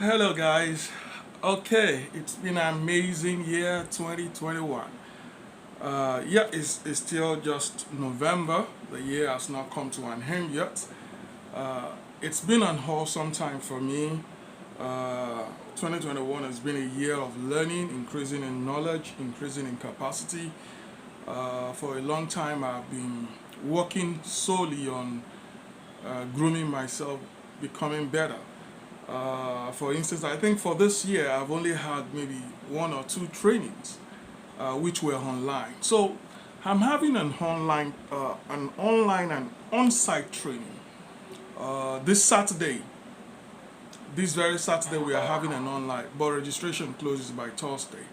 Hello, guys. Okay, it's been an amazing year 2021. Yeah, it's still just November. The year has not come to an end yet. It's been an wholesome time for me. 2021 has been a year of learning, increasing in knowledge, increasing in capacity. For a long time, I've been working solely on grooming myself, becoming better. For instance, I think for this year, I've only had maybe one or two trainings, which were online. So I'm having an online and on-site training this Saturday. This very Saturday, we are having an online, but registration closes by Thursday.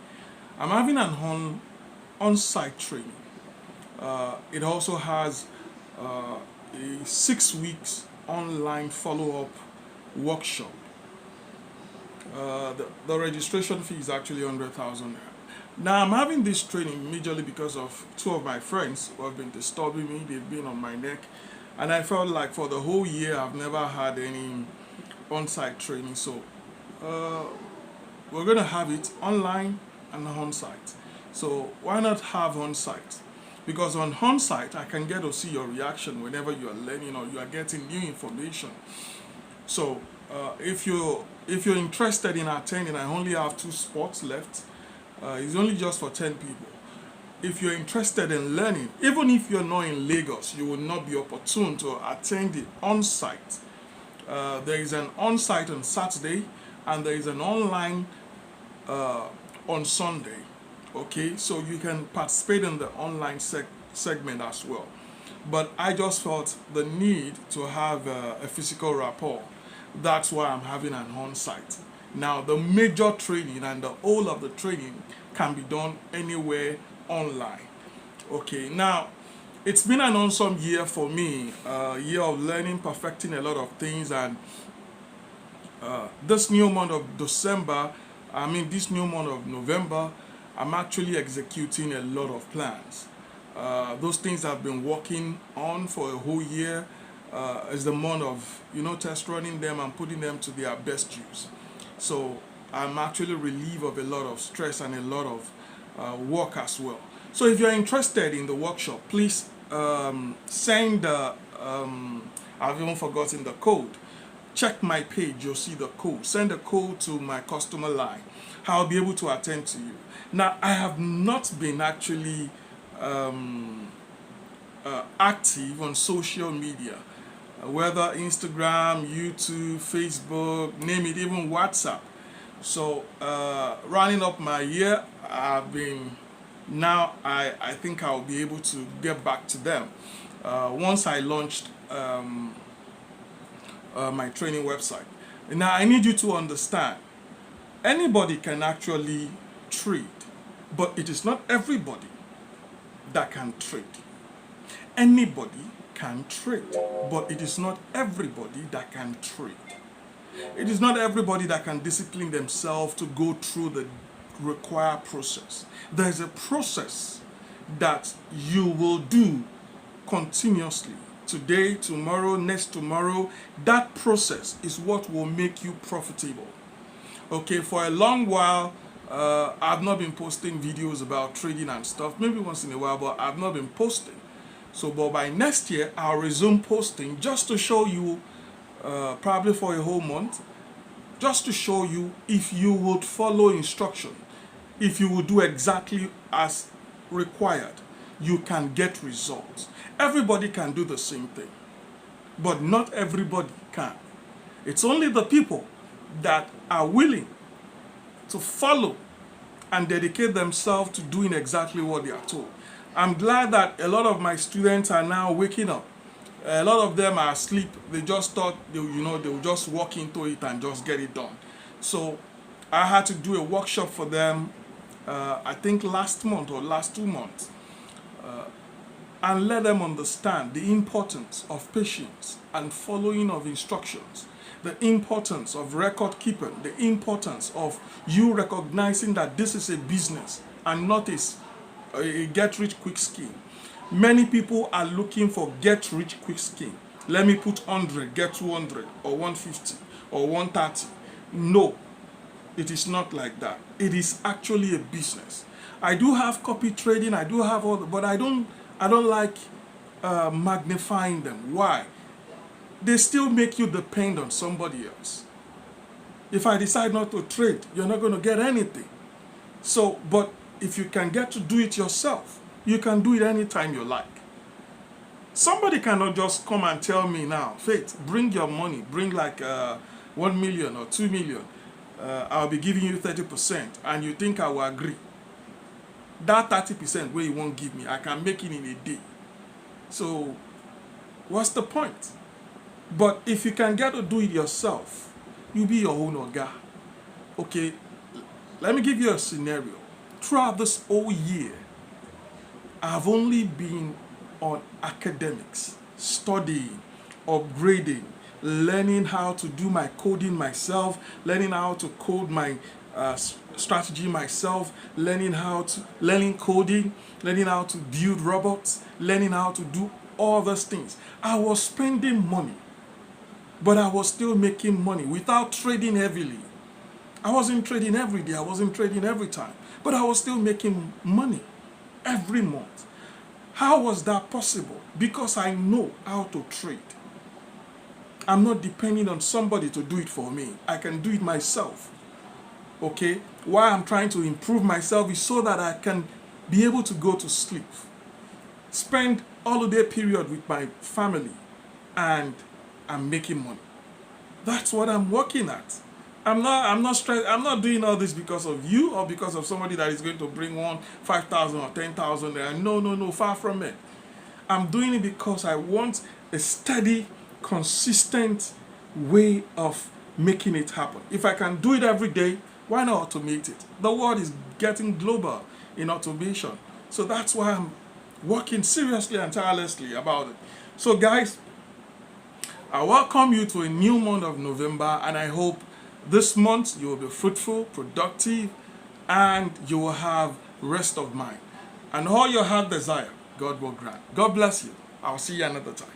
I'm having an on-site training. It also has a 6 weeks online follow-up workshop. The registration fee is actually 100,000 naira. Now I'm having this training majorly because of two of my friends who have been disturbing me. They've been on my neck, and I felt like for the whole year I've never had any on-site training. So uh, we're gonna have it online and on-site. So why not have on-site? Because on-site I can get to see your reaction whenever you are learning or you are getting new information. So if you're interested in attending, I only have two spots left. It's only just for 10 people. If you're interested in learning, even if you're not in Lagos, you will not be opportune to attend the on-site. There is an on-site on Saturday, and there is an online on Sunday. Okay, so you can participate in the online segment as well. But I just felt the need to have a physical rapport. That's why I'm having an on-site. Now, the major training and the whole of the training can be done anywhere online. Okay, now it's been an awesome year for me, a year of learning, perfecting a lot of things, and this new month of December, this new month of November, I'm actually executing a lot of plans. Those things I've been working on for a whole year is the month of test running them and putting them to their best use. So I'm actually relieved of a lot of stress and a lot of work as well. So if you're interested in the workshop, please send I've even forgotten the code. Check my page, you'll see the code. Send the code to my customer line. I'll be able to attend to you. Now, I have not been actually active on social media, whether Instagram, YouTube, Facebook, name it, even WhatsApp. So, running up my year, I think I'll be able to get back to them once I launched my training website. Now, I need you to understand anybody can actually trade, but it is not everybody that can trade. Anybody can trade, but it is not everybody that can trade. It is not everybody that can discipline themselves to go through the required process. There is a process that you will do continuously. Today, tomorrow, next tomorrow. That process is what will make you profitable. Okay, for a long while, I've not been posting videos about trading and stuff. Maybe once in a while, but I've not been posting. So, but by next year, I'll resume posting just to show you, probably for a whole month, just to show you if you would follow instruction, if you would do exactly as required, you can get results. Everybody can do the same thing, but not everybody can. It's only the people that are willing to follow and dedicate themselves to doing exactly what they are told. I'm glad that a lot of my students are now waking up. A lot of them are asleep. They just thought they will just walk into it and just get it done. So I had to do a workshop for them, I think last month or last 2 months, and let them understand the importance of patience and following of instructions, the importance of record keeping, the importance of you recognizing that this is a business and not a get rich quick scheme. Many people are looking for get rich quick scheme. Let me put 100, get 200, or 150, or 130. No, it is not like that. It is actually a business. I do have copy trading. I do have all, but I don't like magnifying them. Why? They still make you depend on somebody else. If I decide not to trade, you're not going to get anything. So, but if you can get to do it yourself, you can do it anytime you like. Somebody cannot just come and tell me now, Faith, bring your money, bring like 1 million or 2 million. I'll be giving you 30%, and you think I will agree. That 30% where you won't give me, I can make it in a day. So, what's the point? But if you can get to do it yourself, you be your own oga. Okay, let me give you a scenario. Throughout this whole year, I've only been on academics, studying, upgrading, learning how to do my coding myself, learning how to code my strategy myself, learning coding, learning how to build robots, learning how to do all those things. I was spending money, but I was still making money without trading heavily. I wasn't trading every day, I wasn't trading every time, but I was still making money every month. How was that possible? Because I know how to trade. I'm not depending on somebody to do it for me. I can do it myself. Okay? Why I'm trying to improve myself is so that I can be able to go to sleep, spend holiday period with my family, and I'm making money. That's what I'm working at. I'm not stressed. I'm not doing all this because of you or because of somebody that is going to bring 5,000 or 10,000 there. No, far from it. I'm doing it because I want a steady, consistent way of making it happen. If I can do it every day, why not automate it? The world is getting global in automation. So that's why I'm working seriously and tirelessly about it. So guys, I welcome you to a new month of November, and I hope this month you will be fruitful, productive, and you will have rest of mind. And all your heart desire, God will grant. God bless you. I'll see you another time.